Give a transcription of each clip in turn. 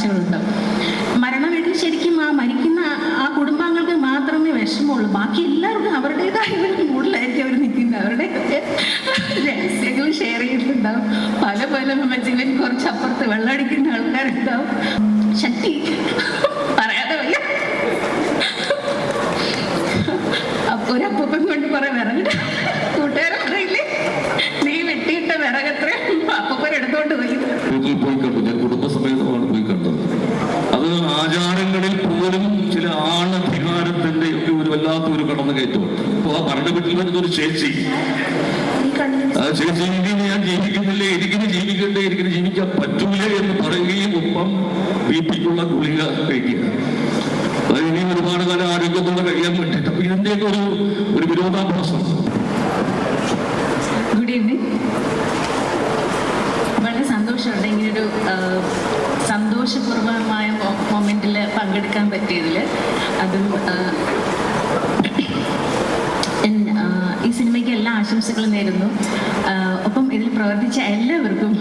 കാഴ്ചകളുണ്ടാവും. മരണ വീട്ടിൽ ശരിക്കും ആ മരിക്കുന്ന ആ കുടുംബാംഗങ്ങൾക്ക് മാത്രമേ വിഷമമുള്ളൂ. ബാക്കി എല്ലാവർക്കും അവരുടേതായ ഒരു മൂഡിലായിരിക്കും അവർ നിൽക്കുന്നത്. അവരുടെ രഹസ്യങ്ങൾ ഷെയർ ചെയ്തിട്ടുണ്ടാവും. പല പല മനുഷ്യൻ കുറച്ച് അപ്പുറത്ത് വെള്ളമടിക്കുന്ന ആൾക്കാരുണ്ടാവും. ശക്തി പറയാതെ വയ്യ. ഒരപ്പൻ കൊണ്ട് കുറെ വിറകിട്ട കൂട്ടുകാരെ പറയില്ലേ, നീ വെട്ടിയിട്ട വിറകത്രേ അപ്പൻ എടുത്തോണ്ട് പോയി. പോയി കണ്ടു, ഞാൻ കുടുംബസമേതമാണ് പോയി കണ്ടത്. അത് ആചാരങ്ങളിൽ പോലും ചില ആണധികാരത്തിന്റെ ഒക്കെ ഒരു വല്ലാത്ത ഒരു കടന്നുകയറ്റമുണ്ട്. അപ്പൊ ആ ഭരണ വീട്ടിൽ വരുന്നൊരു ചേച്ചി, ആ ചേച്ചി ഇനി ഞാൻ ജീവിക്കുന്നില്ലേ, എനിക്കിന് ജീവിക്കണ്ടേ, എനിക്കിന് ജീവിക്കാൻ പറ്റൂലേ എന്ന് പറയുകയും ഒപ്പം ബിപിക്കുള്ള ഗുളിക കഴിക്കുക. അത് ഇനി ഒരുപാട് കാലം ആരോഗ്യത്തോടെ കഴിയാൻ വേണ്ടിയിട്ട്. അപ്പൊ ഇതിന്റെയൊക്കെ ഒരു വിരോധാഭാസം. Good evening. വളരെ സന്തോഷമുണ്ട് ഇങ്ങനൊരു സന്തോഷപൂർവമായ മൊമെന്റിൽ പങ്കെടുക്കാൻ പറ്റിയതിൽ. അതും ഈ സിനിമയ്ക്ക് എല്ലാ ആശംസകളും നേരുന്നു. ഒപ്പം ഇതിൽ പ്രവർത്തിച്ച എല്ലാവർക്കും.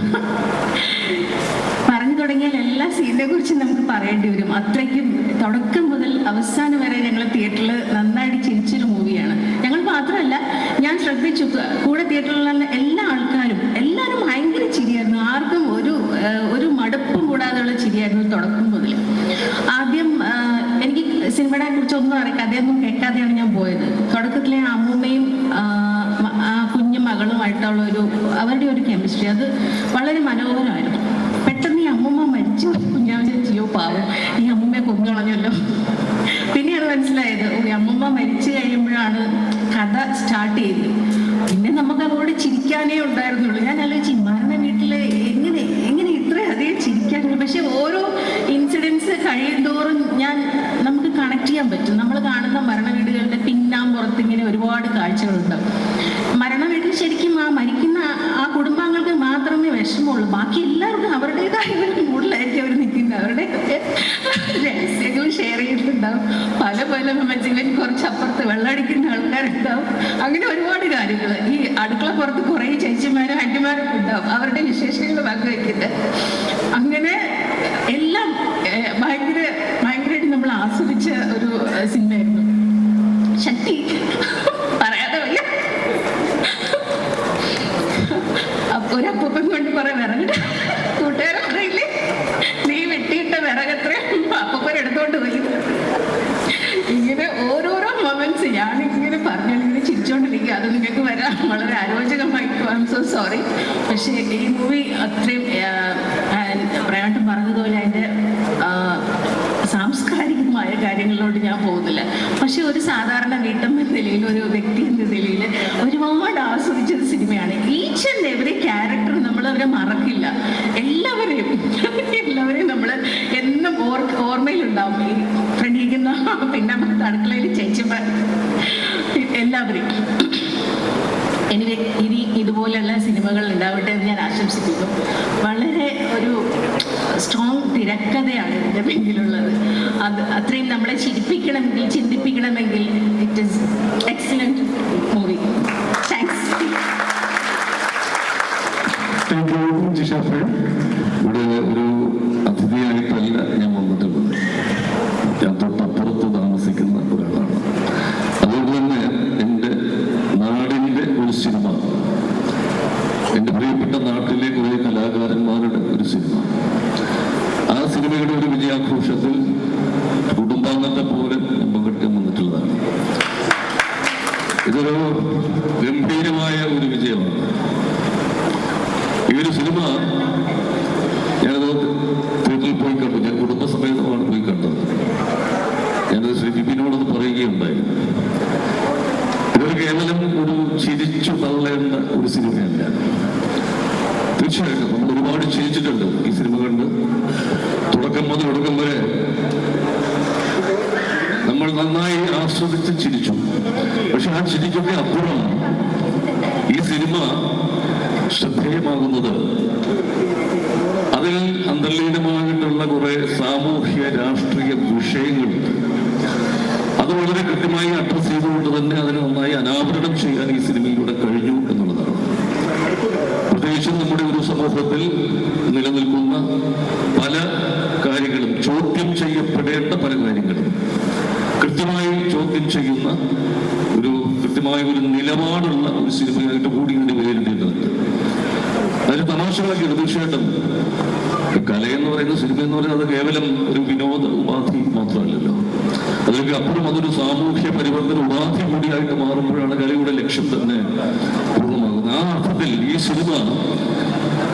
പറഞ്ഞു തുടങ്ങിയാൽ എല്ലാ സീനിനെ കുറിച്ച് നമുക്ക് പറയേണ്ടി വരും. അത്രയ്ക്കും തുടക്കം മുതൽ അവസാനം വരെ ഞങ്ങൾ തിയേറ്ററിൽ നന്നായിട്ട് ചിരിച്ചൊരു മൂവിയാണ്. ഞങ്ങൾ മാത്രമല്ല, ഞാൻ ശ്രദ്ധിച്ചു കൂടെ തിയേറ്ററിലുള്ള എല്ലാ ആൾക്കാരും എല്ലാവരും ഭയങ്കര ചിരിയായിരുന്നു. ആർക്കും ഒരു മടുപ്പും കൂടാതെയുള്ള ചിരിയായിരുന്നു തുടക്കം മുതൽ. ആദ്യം എനിക്ക് സിനിമയെ കുറിച്ച് ഒന്നും അറിയാം, കഥയൊന്നും കേൾക്കാതെയാണ് ഞാൻ പോയത്. തുടക്കത്തിലെ അമ്മൂമ്മയും കുഞ്ഞു മകളുമായിട്ടുള്ള അവരുടെ ഒരു കെമിസ്ട്രി അത് വളരെ മനോഹരമായിരുന്നു. പെട്ടെന്ന് ഈ അമ്മൂമ്മ മരിച്ചു. കുഞ്ഞാവിൻ്റെ ജിയോ പാവം, ഈ അമ്മൂമ്മയെ കൊന്നുകളഞ്ഞല്ലോ. പിന്നെയാണ് മനസ്സിലായത്, ഈ അമ്മൂമ്മ മരിച്ചു കഴിയുമ്പോഴാണ് കഥ സ്റ്റാർട്ട് ചെയ്തത്. പിന്നെ നമുക്ക് അതോടെ ചിരിക്കാനേ ഉണ്ടായിരുന്നുള്ളൂ. ഞാൻ ആലോചിച്ചു, മരണ വീട്ടിൽ എങ്ങനെ ഇത്രയധികം ചിരിക്കാനുള്ളൂ. പക്ഷെ ഓരോ ഇൻസിഡൻസ് കഴിയുന്തോറും നമുക്ക് കണക്ട് ചെയ്യാൻ പറ്റും. നമ്മൾ കാണുന്ന മരണ വീടുകളുടെ പിന്നാമ്പുറത്ത് ഇങ്ങനെ ഒരുപാട് കാഴ്ചകളുണ്ടാവും. മരണ വീട്ടിൽ ശരിക്കും ആ മരിക്കുന്ന ആ കുടുംബാംഗങ്ങൾക്ക് മാത്രമേ വിഷമമുള്ളൂ. ബാക്കി എല്ലാവർക്കും അവരുടേതായ ഒരു മൂഡിലായിരിക്കും അവർ നിൽക്കുന്നത്. അവരുടെ രഹസ്യങ്ങൾ ഷെയർ ചെയ്തിട്ടുണ്ടാവും. പല പല മനുഷ്യൻ കുറച്ച് അപ്പുറത്ത് വെള്ളമടിക്കുന്ന ആൾക്കാരുണ്ടാവും. അങ്ങനെ ഒരുപാട് കാര്യങ്ങൾ. ഈ അടുക്കള പുറത്ത് കുറേ ചേച്ചിമാരും ആന്റിമാരൊക്കെ ഉണ്ടാവും, അവരുടെ വിശേഷങ്ങൾ പങ്കുവയ്ക്കുന്നത്. അങ്ങനെ എല്ലാം ഭയങ്കരമായിട്ട് നമ്മൾ ആസ്വദിച്ച ഒരു സിനിമയായിരുന്നു. ശക്തി പറയാതെ വയ്യ. ഒരപ്പൻ കൊണ്ട് കുറെ വിറകിട്ട കൂട്ടുകാരെ പറയില്ലേ, നീ വെട്ടിയിട്ട വിറകത്രേ അപ്പൻ എടുത്തോണ്ട് പോയി. ഇങ്ങനെ ഓരോരോ മൊമെന്റ്സ് ഞാനിങ്ങനെ പറഞ്ഞിങ്ങനെ ചിരിച്ചോണ്ടിരിക്കുക. അത് നിങ്ങൾക്ക് വരാൻ വളരെ അരോചകമായിട്ട് ഐ എം സോ സോറി. പക്ഷേ ഈ മൂവി അത്രയും പ്രയാട്ടം പറഞ്ഞതുപോലെ അതിൻ്റെ സാംസ്കാരികമായ കാര്യങ്ങളിലോട്ട് ഞാൻ പോകുന്നില്ല. പക്ഷെ ഒരു സാധാരണ വീട്ടമ്മ എന്ന നിലയിൽ, ഒരു വ്യക്തി എന്ന നിലയിൽ ഒരുപാട് ആസ്വദിച്ചൊരു സിനിമയാണ്. ഈച്ച് ആൻഡ് എവറി ക്യാരക്ടർ നമ്മളവരെ മറക്കില്ല. എല്ലാവരെയും നമ്മൾ എന്നും ഓർമ്മയിലുണ്ടാവും. ഈ ഫ്രണ്ടിരിക്കുന്ന പിന്നെ അടുക്കളയിൽ ചേച്ചിമാർ എല്ലാവരും. ഇനി ഇതുപോലെയുള്ള സിനിമകൾ ഉണ്ടാവട്ടെ എന്ന് ഞാൻ ആശംസിക്കുന്നു. വളരെ ഒരു സ്ട്രോങ് തിരക്കഥയാണ് ഇതിൻ്റെ പിന്നിലുള്ളത്. അത് അത്രയും നമ്മളെ ചിരിപ്പിക്കണമെങ്കിൽ, ചിന്തിപ്പിക്കണമെങ്കിൽ it is excellent movie. Thanks. ഇവിടെ ഒരു അതിഥിയായിട്ടല്ല ഞാൻ വന്നിട്ടുള്ളത്. ഞാൻ തൊട്ടപ്പുറത്ത് താമസിക്കുന്ന ഒരാളാണ്. അതുകൊണ്ട് തന്നെ എൻ്റെ നാടിൻ്റെ ഒരു സിനിമ, എൻ്റെ പ്രിയപ്പെട്ട നാട്ടിലെ കുറേ കലാകാരന്മാരുടെ ഒരു സിനിമ, ആ സിനിമയുടെ ഒരു വിജയാഘോഷത്തിൽ കുടുംബാംഗത്തെ പോലെ പങ്കെടുക്കാൻ വന്നിട്ടുള്ളതാണ്. ഇതൊരു ഗംഭീരമായ ഒരു വിജയമാണ്. ഈ ഒരു സിനിമ ഞാനത് തിയേറ്ററിൽ പോയി കണ്ടു. ഞാൻ കുടുംബസമേതമാണ് പോയി കണ്ടത്. ഞാനത് ശ്രീ ബിപിനോടത് പറയുകയുണ്ടായി. ഇതൊരു കേവലം ഒരു ചിരിച്ചു തള്ളേണ്ട ഒരു സിനിമയല്ല. തീർച്ചയായിട്ടും നമ്മൾ ഒരുപാട് ചിരിച്ചിട്ടുണ്ട് ഈ സിനിമ കണ്ട്. തുടക്കം മുതൽ ഒടുക്കം വരെ നമ്മൾ നന്നായി ആസ്വദിച്ച് ചിരിച്ചു. പക്ഷെ ആ ചിരിക്കൊക്കെ അപ്പുറം ഈ സിനിമ ശ്രദ്ധേയമാകുന്നത് അതിൽ അന്തർലീനമായിട്ടുള്ള കുറെ സാമൂഹ്യ രാഷ്ട്രീയ വിഷയങ്ങളുണ്ട്. അത് വളരെ കൃത്യമായി അഡ്രസ് ചെയ്തുകൊണ്ട് തന്നെ അതിനെ നന്നായി അനാവരണം ചെയ്യാൻ ഈ സിനിമയിലൂടെ കഴിഞ്ഞു എന്നുള്ളതാണ്. പ്രത്യേകിച്ചും നമ്മുടെ ഒരു സമൂഹത്തിൽ നിലനിൽക്കുന്ന പല കാര്യങ്ങളും കൃത്യമായ ഒരു നിലപാടുള്ള ഒരു സിനിമയായിട്ട് കൂടി ഇതിന് വിലയിരുത്തേണ്ടതുണ്ട്. അതിന് തമാശകളൊക്കെ ഉണ്ട്. തീർച്ചയായിട്ടും കലയെന്ന് പറയുന്ന സിനിമ എന്ന് പറയുന്നത് അത് കേവലം ഒരു വിനോദ ഉപാധി മാത്രമല്ലല്ലോ. അതിലേക്ക് അപ്പുറം അതൊരു സാമൂഹ്യ പരിവർത്തന ഉപാധി കൂടിയായിട്ട് മാറുമ്പോഴാണ് കലയുടെ ലക്ഷ്യം തന്നെ പൂർണ്ണമാകുന്നത്. ആ അർത്ഥത്തിൽ ഈ സിനിമ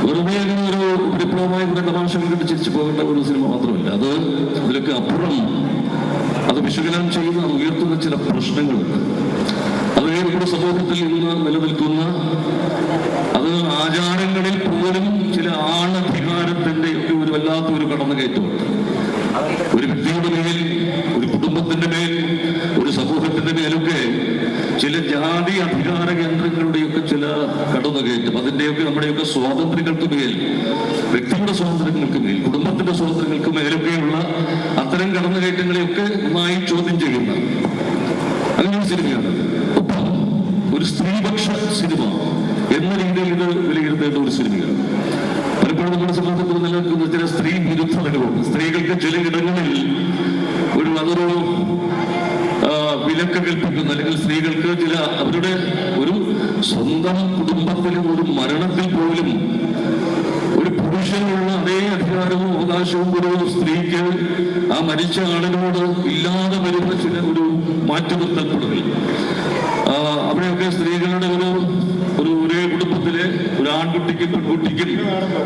വെറുതെ ഒരു വിപ്ലവമായ കുറെ തമാശകൾ കണ്ട് ചിരിച്ചു പോകേണ്ട ഒരു സിനിമ മാത്രമല്ല. അത് അതിലൊക്കെ അപ്പുറം അത് വിശകലനം ചെയ്യുന്ന ഉയർത്തുന്ന ചില പ്രശ്നങ്ങളുണ്ട്. അത് നമ്മുടെ സമൂഹത്തിൽ ഇന്ന് നിലനിൽക്കുന്ന അത് ആചാരങ്ങളിൽ പോലും ചില ആണധികാരത്തിന്റെ ഒക്കെ ഒരു വല്ലാത്ത ഒരു കടന്നുകയറ്റമുണ്ട്. ഒരു വ്യക്തിയുടെ മേൽ, ഒരു കുടുംബത്തിന്റെ മേൽ, ഒരു സമൂഹത്തിന്റെ മേലൊക്കെ ചില ജാതി അധികാര കേന്ദ്രങ്ങളുടെയൊക്കെ ചില കടന്നുകയറ്റം, അതിന്റെയൊക്കെ നമ്മുടെയൊക്കെ സ്വാതന്ത്ര്യങ്ങൾക്ക് മേൽ, വ്യക്തിയുടെ സ്വാതന്ത്ര്യങ്ങൾക്ക് മേൽ, കുടുംബത്തിന്റെ സ്വാതന്ത്ര്യങ്ങൾക്ക് മേലൊക്കെയുള്ള അത്തരം കടന്നുകയറ്റങ്ങളെയൊക്കെ നന്നായി ചോദ്യം ചെയ്യുന്ന അങ്ങനെ ഒരു സിനിമയാണ്. ഒപ്പം ഒരു സ്ത്രീപക്ഷ സിനിമ എന്ന രീതിയിൽ ഇത് വിലയിരുത്തേണ്ട ഒരു സിനിമയാണ്. പലപ്പോഴും നമ്മുടെ സമൂഹത്തിൽ നിലനിൽക്കുന്ന ചില സ്ത്രീ വിരുദ്ധതകളുണ്ട്. സ്ത്രീകൾക്ക് ചിലയിടങ്ങളിൽ അതൊരു വിലക്ക് കൽപ്പിക്കുന്ന, അല്ലെങ്കിൽ സ്ത്രീകൾക്ക് ചില അവരുടെ ഒരു സ്വന്തം കുടുംബത്തിലും ഒരു മരണത്തിൽ പോലും ഒരു പുരുഷനുള്ള അതേ അധികാരവും അവകാശവും ഒരു സ്ത്രീക്ക് ആ മരിച്ച ആളിനോട് ഇല്ലാതെ വരുന്ന ചില ഒരു മാറ്റുനിർത്തൽപ്പെടുകൾ, അവിടെയൊക്കെ സ്ത്രീകളുടെ ഒരേ കുടുംബത്തിലെ ഒരു ആൺകുട്ടിക്കും പെൺകുട്ടിക്കും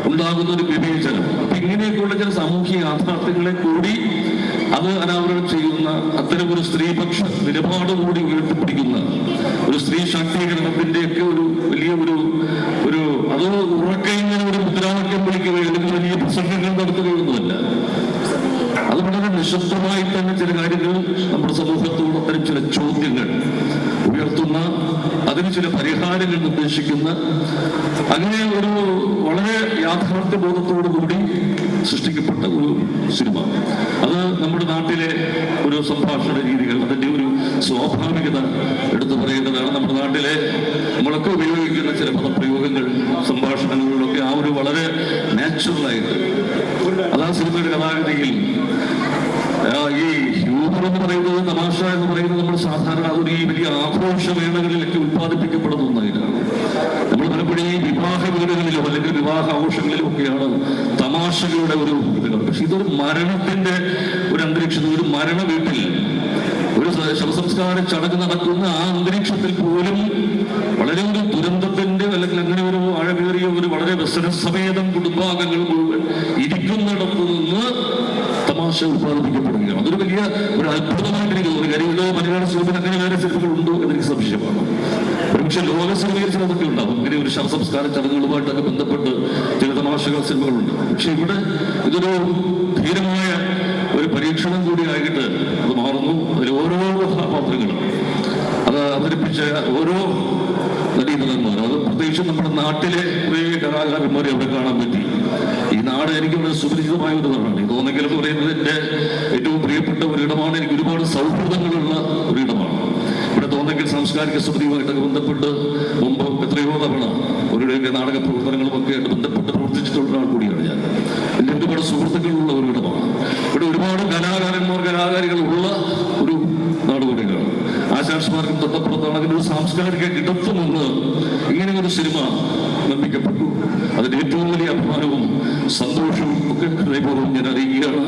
ഉണ്ടാകുന്ന ഒരു വിവേചനം. അപ്പൊ ഇങ്ങനെയൊക്കെയുള്ള ചില സാമൂഹിക യാഥാർത്ഥ്യങ്ങളെ കൂടി അത് അനാവരണം ചെയ്യുന്ന അത്തരം ഒരു സ്ത്രീപക്ഷ നിലപാട് കൂടി ഉയർത്തിപ്പിടിക്കുന്ന ഒരു സ്ത്രീ ശാക്തീകരണത്തിന്റെയൊക്കെ ഒരു വലിയ ഒരു അത് ഉറക്കെ ഇങ്ങനെ ഒരു മുദ്രാവാക്യം വിളിക്കുകയോ അല്ലെങ്കിൽ വലിയ പ്രസംഗങ്ങൾ നടത്തുകയൊന്നുമല്ല. അത് വളരെ നിശബ്ദമായി തന്നെ ചില കാര്യങ്ങൾ നമ്മുടെ സമൂഹത്തോട് അത്തരം ചില ചോദ്യങ്ങൾ ഉയർത്തുന്ന, അതിന് ചില പരിഹാരങ്ങൾ നിർദ്ദേശിക്കുന്ന, അങ്ങനെ ഒരു വളരെ യാഥാർത്ഥ്യ ബോധത്തോടു കൂടി സൃഷ്ടിക്കപ്പെട്ട ഒരു സിനിമ. അത് നമ്മുടെ നാട്ടിലെ ഒരു സംഭാഷണ രീതികൾ, അതിന്റെ ഒരു സ്വാഭാവികത എടുത്തു പറയേണ്ടതാണ്. നമ്മുടെ നാട്ടിലെ നമ്മളൊക്കെ ഉപയോഗിക്കുന്ന ചില പദപ്രയോഗങ്ങൾ, സംഭാഷണങ്ങളിലൊക്കെ ആ ഒരു വളരെ നാച്ചുറലായിട്ട് അതാ സിനിമയുടെ കഥാഗതിയിൽ ഈ ഹ്യൂമർ എന്ന് പറയുന്നത്, തമാശ എന്ന് പറയുന്നത് നമ്മൾ സാധാരണ അതൊരു ഈ വലിയ ആഘോഷവേളകളിലൊക്കെ ഉത്പാദിപ്പിക്കപ്പെടുന്ന ഒന്നായിട്ടാണ്. നമ്മൾ പലപ്പോഴും ഈ വിവാഹ വീടുകളിലോ അല്ലെങ്കിൽ വിവാഹ ആഘോഷങ്ങളിലും ഒക്കെയാണ് തമാശകളുടെ ഒരു ഇതുകൾ. പക്ഷെ ഇതൊരു മരണത്തിന്റെ ഒരു അന്തരീക്ഷം, ഒരു മരണ വീട്ടിൽ ഒരു ശവസംസ്കാര ചടങ്ങ് നടക്കുന്ന ആ അന്തരീക്ഷത്തിൽ പോലും വളരെ ഒരു ദുരന്തത്തിന്റെ അല്ലെങ്കിൽ അങ്ങനെ ഒരു ആഴമേറിയ ഒരു വളരെ വ്യസനസമേതം കുടുംബാംഗങ്ങൾ മുഴുവൻ ഇരിക്കുന്നിടത്ത് നിന്ന് തമാശ ഉത്പാദിപ്പിക്കപ്പെടുകയാണ്. അതൊരു വലിയ ഒരു അത്ഭുതമായിട്ട് എനിക്ക് തോന്നി. കാര്യം ഇത് മലയാള സിനിമയിൽ അങ്ങനെ വേറെ സിനിമകൾ ഉണ്ടോ എന്നെനിക്ക് സംശയമാണ്. പക്ഷെ ലോക സിനിമയിൽ ചിലതൊക്കെ ഉണ്ടാവും, ഇങ്ങനെ ഒരു ശവസംസ്കാര ചടങ്ങുകളുമായിട്ടൊക്കെ ബന്ധപ്പെട്ട് ചില തമാശകൾ സിനിമകളുണ്ട്. പക്ഷെ ഇവിടെ ഇതൊരു ധീരമായ ഒരു പരീക്ഷണം കൂടി ആയിട്ട് അത് മാറുന്നു. അതിൽ ഓരോ കഥാപാത്രങ്ങളും അത് അവതരിപ്പിച്ച ഓരോ നടീനടന്മാർ, അത് പ്രത്യേകിച്ച് നമ്മുടെ നാട്ടിലെ കുറേ കലാകാരന്മാരെ അവിടെ കാണാൻ പറ്റി. ഈ നാട് എനിക്ക് വളരെ സുപരിചിതമായ ഒരു നാടാണ്. ഈ തോന്നക്കൽ എന്ന് പറയുന്നത് എൻ്റെ ഏറ്റവും പ്രിയപ്പെട്ട ഒരിടമാണ്. എനിക്ക് ഒരുപാട് സൗഹൃദങ്ങളുള്ള ഒരിടമാണ്. ഇവിടെ തോന്നക്കൽ സാംസ്കാരിക സമിതിയുമായിട്ടൊക്കെ ബന്ധപ്പെട്ട് മുമ്പ് എത്രയോ തവണ അവരുടെയൊക്കെ നാടക പ്രവർത്തനങ്ങളും ഒക്കെ ആയിട്ട് ബന്ധപ്പെട്ട് പ്രവർത്തിച്ചിട്ടുള്ള ഒരാൾ കൂടിയാണ് ഞാൻ. എൻ്റെ ഒരുപാട് സുഹൃത്തുക്കളുള്ള ഒരിടമാണ്. ഇവിടെ ഒരുപാട് കലാകാരികൾ ഉള്ള ഒരു നാട് കൂടിയാണ്. ആശാസ്മാർക്കും തൊട്ടപ്പുറത്താണ് അങ്ങനെ ഒരു സാംസ്കാരിക ഇടത്തു നിന്ന് ഇങ്ങനെ ഒരു സിനിമ നിർമ്മിക്കപ്പെട്ടു. അതിന്റെ ഏറ്റവും വലിയ അഭിമാനവും സന്തോഷവും ഒക്കെ ഹൃദയപൂർവ്വം ഞാൻ അറിയുകയാണ്.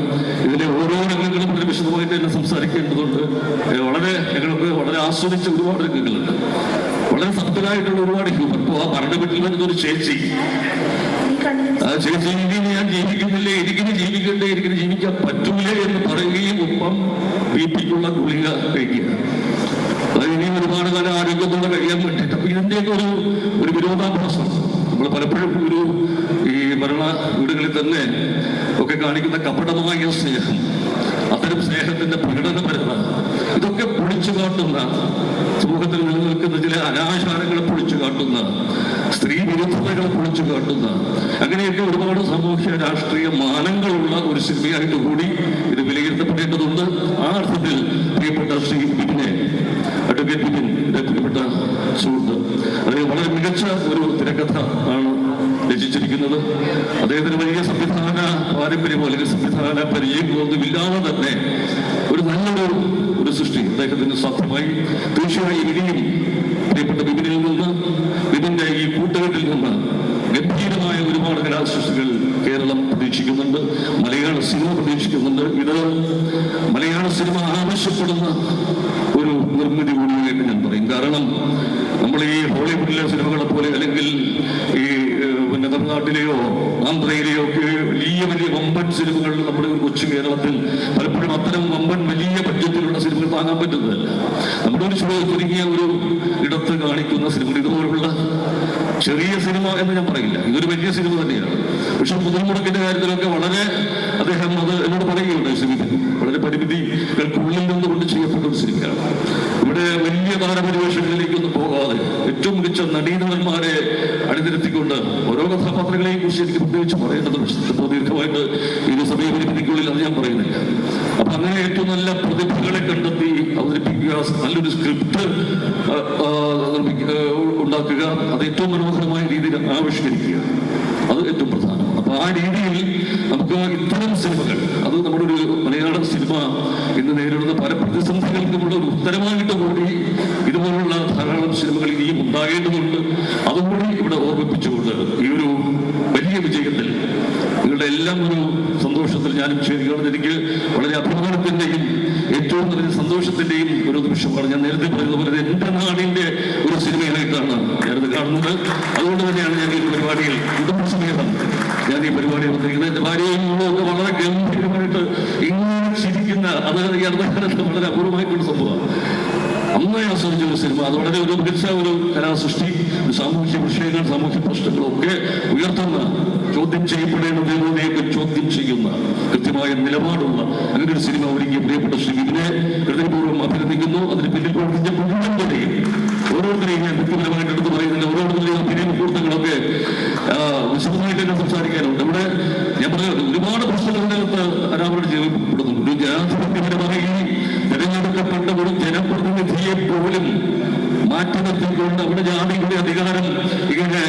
ഇതിലെ ഓരോ രംഗങ്ങളും വളരെ വിശദമായിട്ട് തന്നെ സംസാരിക്കേണ്ടതുണ്ട്. ഞങ്ങളൊക്കെ വളരെ ആസ്വദിച്ച ഒരുപാട് രംഗങ്ങളുണ്ട്. വളരെ സത്യമായിട്ടുള്ള ഒരുപാട് ഹ്യൂമർ. ഇപ്പോൾ ആ പറഞ്ഞ വീട്ടിൽ വരുന്നൊരു ചേച്ചി, ആ ചേച്ചി ഇനി ഞാൻ ജീവിക്കുന്നില്ലേ, എനിക്കിന് ജീവിക്കണ്ടേ, എനിക്കിന് ജീവിക്കാൻ പറ്റൂലേ എന്ന് പറയുകയും ഒപ്പം ബിപിക്കുള്ള ഗുളിക കഴിക്കുക. അത് ഇനിയും ഒരുപാട് കാലം ആരോഗ്യത്തോടെ കഴിയാൻ വേണ്ടിയിട്ട്. അപ്പൊ ഇതിന്റെയൊക്കെ ഒരു വിരോധാഭാസം നമ്മൾ പലപ്പോഴും ഈ മരണ വീടുകളിൽ തന്നെ ഒക്കെ കാണിക്കുന്ന കപടമായ സ്നേഹം, അത്തരം സ്നേഹത്തിന്റെ പ്രകടനപരത, ഇതൊക്കെ പൊളിച്ചു കാട്ടുന്ന, സമൂഹത്തിൽ നിലനിൽക്കുന്ന ചില അനാചാരങ്ങളെ പൊളിച്ചു കാട്ടുന്ന, സ്ത്രീ വിരുദ്ധതകളെ പൊളിച്ചു കാട്ടുന്ന, അങ്ങനെയൊക്കെ ഒരുപാട് സാമൂഹ്യ രാഷ്ട്രീയ മാനങ്ങളുള്ള ഒരു സിനിമയായിട്ട് കൂടി ഇത് വിലയിരുത്തപ്പെടേണ്ടതുണ്ട്. ആ അർത്ഥത്തിൽ പ്രിയപ്പെട്ട ശ്രീ ബിപിനെ, അഡ്വക്കേറ്റ് ബിപിൻ, എന്റെ പ്രിയപ്പെട്ട സുഹൃത്ത്, അദ്ദേഹം വളരെ മികച്ച ഒരു തിരക്കഥ ആണ് രചിച്ചിരിക്കുന്നത്. അദ്ദേഹത്തിന് വലിയ സംവിധാന പാരമ്പര്യമോ അല്ലെങ്കിൽ സംവിധാന പരിചയമൊന്നുമില്ലാതെ തന്നെ ഒരു നല്ലൊരു സൃഷ്ടി അദ്ദേഹത്തിന് സാധ്യമായി. തീർച്ചയായും ഇനിയും ആവശ്യപ്പെടുന്ന ഒരു നിർമ്മിതി കൂടിയായിട്ട് ഞാൻ പറയും. കാരണം നമ്മൾ ഈ ഹോളിവുഡിലെ സിനിമകളെ പോലെ അല്ലെങ്കിൽ ഈ പിന്നെ തമിഴ്നാട്ടിലെയോ ആന്ധ്രയിലെയോ ഒക്കെ വലിയ വലിയ വമ്പൻ സിനിമകൾ നമ്മുടെ ഒരു കൊച്ചു കേരളത്തിൽ പലപ്പോഴും അത്തരം വമ്പൻ വലിയ ബഡ്ജറ്റിലുള്ള സിനിമകൾ താങ്ങാൻ പറ്റുന്നതല്ല. നമ്മുടെ ഒരു ചുരുങ്ങിയ ഒരു ഇടത്ത് കാണിക്കുന്ന സിനിമകൾ ഇതുപോലുള്ള ചെറിയ സിനിമ എന്ന് ഞാൻ പറയില്ല, ഇതൊരു വലിയ സിനിമ തന്നെയാണ്. പക്ഷെ മുതൽ മുടക്കിന്റെ കാര്യത്തിലൊക്കെ വളരെ അദ്ദേഹം അത് എന്നോട് പറയുകയുണ്ടായി, സിനിമ വളരെ പരിമിതികൾക്കുള്ളിൽ നിന്നുകൊണ്ട് ചെയ്യപ്പെട്ട ഒരു സിനിമയാണ്. ഇവിടെ വലിയ താരപരിവേഷങ്ങളിലേക്കൊന്നും പോകാതെ ഏറ്റവും മികച്ച നടീനടന്മാരെ അണിനിരത്തിക്കൊണ്ട് ഓരോ കഥാപാത്രങ്ങളെയും കുറിച്ച് എനിക്ക് പ്രത്യേകിച്ച് പറയേണ്ടതുണ്ട്. ഇപ്പോൾ ദീർഘമായിട്ട് ഈ സമയപരിമിതിക്കുള്ളിൽ അത് ഞാൻ പറയുന്നില്ല. അപ്പൊ അങ്ങനെ ഏറ്റവും നല്ല പ്രതിഭകളെ കണ്ടെത്തി അവതരിപ്പിക്കുക, നല്ലൊരു സ്ക്രിപ്റ്റ് ഉണ്ടാക്കുക, അത് ഏറ്റവും മനോഹരമായ രീതിയിൽ ആവിഷ്കരിക്കുക, അത് ഏറ്റവും പ്രധാനം. അപ്പൊ ആ രീതിയിൽ നമുക്ക് ഇത്തരം സിനിമകൾ, അത് നമ്മുടെ ഒരു മലയാള സിനിമ ഇന്ന് നേരിടുന്ന പല പ്രതിസന്ധികൾക്കുമുള്ള ഒരു ഉത്തരമായിട്ട് കൂടി ഇതുപോലുള്ള ധാരാളം സിനിമകൾ ഇനിയും ഉണ്ടാകേണ്ടതുണ്ട്. അതുകൂടി ഇവിടെ ഓർമ്മിപ്പിച്ചുകൊണ്ട് ഈ ഒരു വലിയ വിജയത്തിൽ നിങ്ങളുടെ എല്ലാം ഒരു സന്തോഷത്തിൽ ഞാനും ചേരുകയാണ്. എനിക്ക് വളരെ അഭിമാനത്തിന്റെയും ഏറ്റവും വലിയ സന്തോഷത്തിന്റെയും ഒരു നിമിഷമാണ്. ഞാൻ നേരത്തെ പറയുന്ന പോലെ എന്റെ നാടിന്റെ ഒരു സിനിമയായിട്ടാണ് ഞാനത് കാണുന്നത്. അതുകൊണ്ട് തന്നെയാണ് ഞാൻ ഈ പരിപാടിയിൽ കുടുംബസമേതം ഞാൻ ഈ പരിപാടി വന്നിരിക്കുന്നത്. എന്റെ ഭാര്യയും ഒക്കെ വളരെ ഗംഭീരമായിട്ട് ഇങ്ങനെ ചിരിക്കുന്ന, അത് ഈ അടുത്ത കാലത്ത് വളരെ അപൂർവമായിട്ടുള്ള സംഭവമാണ്. നന്നായി ആസ്വദിച്ച ഒരു സിനിമ, അത് വളരെ ഒരു മികച്ച ഒരു കലാസൃഷ്ടി, സാമൂഹ്യ വിഷയങ്ങൾ, സാമൂഹ്യ പ്രശ്നങ്ങളൊക്കെ ഉയർത്തുന്ന, ചോദ്യം ചെയ്യപ്പെടേണ്ടതിനെയൊക്കെ ചോദ്യം ചെയ്യുന്ന കൃത്യമായ നിലപാടുള്ള അങ്ങനെ ഒരു സിനിമ ഒരുക്കിയ പ്രിയപ്പെട്ട ശ്രീ വിപിനെ ഹൃദയപൂർവ്വം അഭിനന്ദിക്കുന്നു. അതിന് പിന്നിൽ പ്രവർത്തിച്ച മുഴുവൻ ഓരോരുത്തരെയും ഞാൻ വ്യക്തിപരമായിട്ട് എടുത്ത് പറയുന്നില്ല. ഓരോരുത്തരുടെയും അഭിനയ മുഹൂർത്തങ്ങളൊക്കെ വിശദമായിട്ട് തന്നെ സംസാരിക്കാനുണ്ട്. ഇവിടെ ഞാൻ പറഞ്ഞത് ഒരുപാട് പ്രശ്നങ്ങളിനകത്ത് അനാവരണം ചെയ്യപ്പെടുന്നു. ഒരു ജനാധിപത്യപരമായി തെരഞ്ഞെടുക്കപ്പെട്ട ഒരു ജനപ്രതിനിധിയെ പോലും മാറ്റി നിർത്തിക്കൊണ്ട് അവിടെ ജാതിയുടെ അധികാരം ഇങ്ങനെ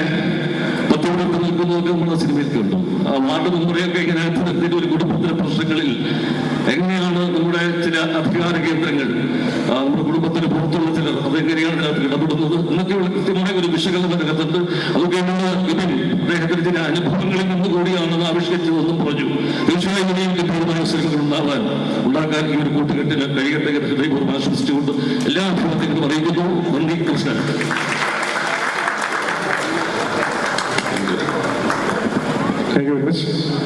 പത്തോടൊക്കെ നിൽക്കുന്നതൊക്കെ നമ്മുടെ സിനിമയിൽ കണ്ടു. ആ വാർഡ് മെമ്പറെയൊക്കെ ഇങ്ങനെ നിർത്തിയിട്ട് ഒരു കുടുംബത്തിലെ പ്രശ്നങ്ങളിൽ എങ്ങനെയാണ് നമ്മുടെ ചില അധികാര കേന്ദ്രങ്ങൾ, നമ്മുടെ കുടുംബത്തിന് പുറത്തുള്ള ചിലർ അതെങ്ങനെയാണ് അതിനകത്ത് ഇടപെടുന്നത് എന്നൊക്കെയുള്ള കൃത്യമായ ഒരു വിശകലനം അതിനകത്തുണ്ട്. അതൊക്കെ ഇവൻ അദ്ദേഹത്തിന്റെ ചില അനുഭവങ്ങളിൽ നിന്ന് കൂടിയാണെന്ന് ആവിഷ്കരിച്ചതെന്നും പറഞ്ഞു. തീർച്ചയായും ഇനിയും ഗംഭീരമായ സിനിമകൾ ഉണ്ടാക്കാൻ ഈ ഒരു കൂട്ടുകെട്ടിന് കൈകെട്ട ഹൃദയപൂർവ്വം ആശംസിച്ചുകൊണ്ട് എല്ലാ അഭിപ്രായത്തിനും അറിയിക്കുന്നു. നന്ദി, നമസ്കാരം. Thank you very much.